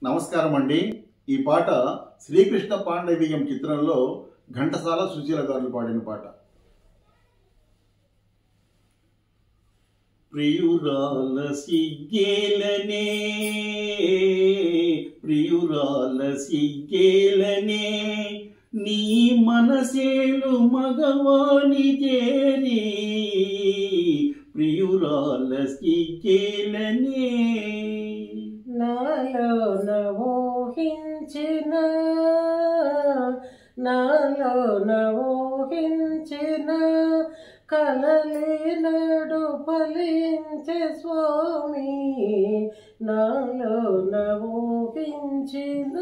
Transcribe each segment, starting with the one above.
నమస్కారం అండి. ఈ పాట శ్రీకృష్ణ పాండవీయం చిత్రంలో ఘంటసాల సుశీల గారు పాడిన పాట. ప్రియురాల సిగ్గేలనే ప్రియురాల సిగ్గేలనే నీ మనసేలు మగవాని చేరి ప్రియురాల సిగ్గేలనే నాలోన ఊహించిన కలలేనాడు ఫలించే స్వామి, నాలోన ఊహించిన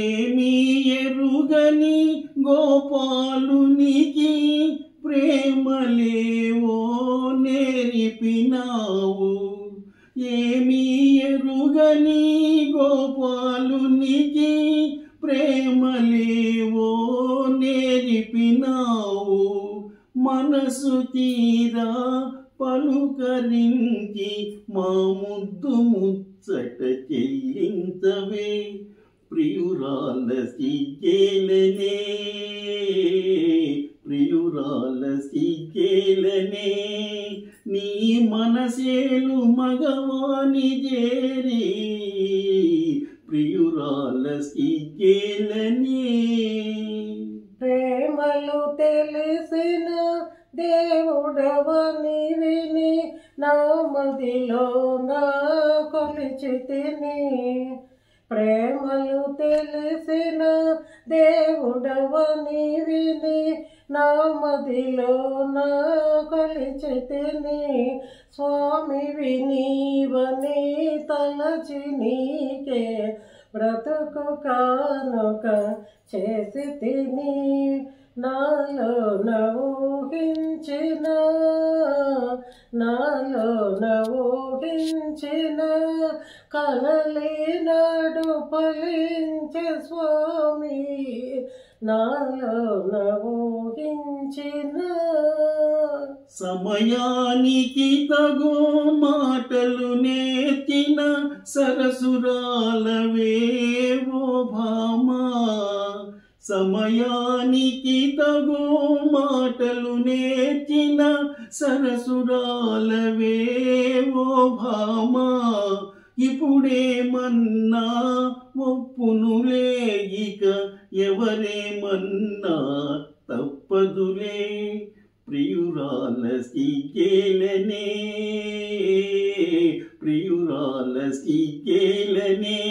ఏమీ ఎరుగని గోపాలునికి ప్రేమలేవో నేర్పినావు. ఏమీ ఎరుగని గోపాలునికి ప్రేమలేవో నేర్పినావు. మనసు తీరా పలుకరించి మా ముద్దు ముచ్చట చెల్లించవే ప్రియురాల సిగ్గేలనే ప్రియురాల సిగ్గేలనే నీ మనసేలు మగవాని చేరి ప్రియురాల సిగ్గేలనే. ప్రేమలు తెలిసిన దేవుడవని విని నా మదిలో నా కొలిచితిని. ప్రేమలు తెలిసిన దేవుడవని విని నా మదిలో నా కొలిచితిని. స్వామి వినీవని తలచి నీకే బ్రతుకు కానుక చేసి తిని. నాలోన ఊహించిన కలలేనాడు ఫలించే స్వామి, నాలోన ఊహించిన సమయానికి తగు మాటలు నేర్చిన సరసురాలవేవో భామా. సమయానికి తగు మాటలు నేర్చిన సరసురాలవేవో భామా. ఇప్పుడేమన్నా ఒప్పునులే, ఇక ఎవరేమన్నా తప్పదులే ప్రియురాల సిగ్గేలనే ప్రియురాల సిగ్గేలనే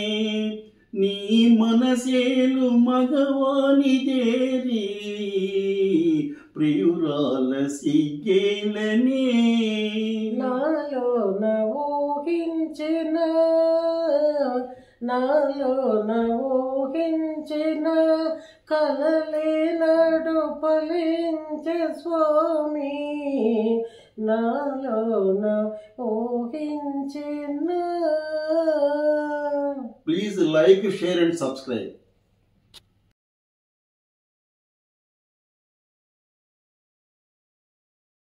నీ మనసేలు మగవాని చేరి ప్రియురాల సిగ్గేలనే. నాలోన ఊహించిన కలలేనాడు ఫలించే స్వామి, నాలోన ఊహించిన. Please like, share and subscribe.